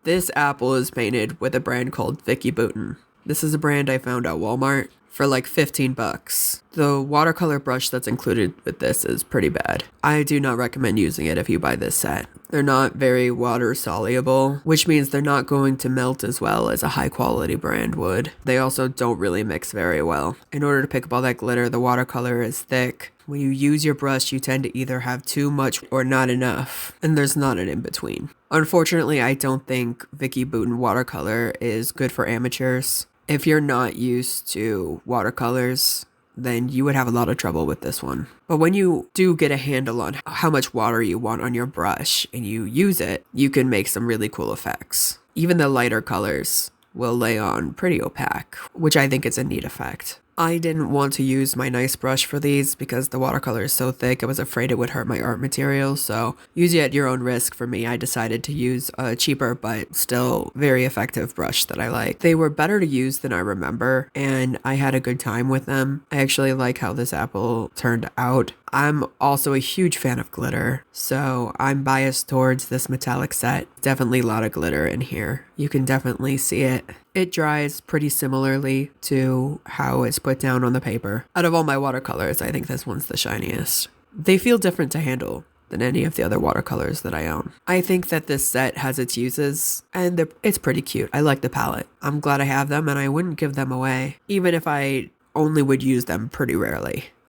This apple is painted with a brand called Vicki Boutin. This is a brand I found at Walmart for like 15 bucks. The watercolor brush that's included with this is pretty bad. I do not recommend using it if you buy this set. They're not very water soluble, which means they're not going to melt as well as a high quality brand would. They also don't really mix very well. In order to pick up all that glitter, the watercolor is thick. When you use your brush, you tend to either have too much or not enough, and there's not an in-between. Unfortunately, I don't think Vicki Boutin watercolor is good for amateurs. If you're not used to watercolors, then you would have a lot of trouble with this one. But when you do get a handle on how much water you want on your brush and you use it, you can make some really cool effects. Even the lighter colors will lay on pretty opaque, which I think is a neat effect. I didn't want to use my nice brush for these because the watercolor is so thick. I was afraid it would hurt my art material, so use it at your own risk. For me, I decided to use a cheaper but still very effective brush that I like. They were better to use than I remember, and I had a good time with them. I actually like how this apple turned out. I'm also a huge fan of glitter, so I'm biased towards this metallic set. Definitely a lot of glitter in here. You can definitely see it. It dries pretty similarly to how it's put down on the paper. Out of all my watercolors, I think this one's the shiniest. They feel different to handle than any of the other watercolors that I own. I think that this set has its uses, and it's pretty cute. I like the palette. I'm glad I have them, and I wouldn't give them away, even if I only would use them pretty rarely.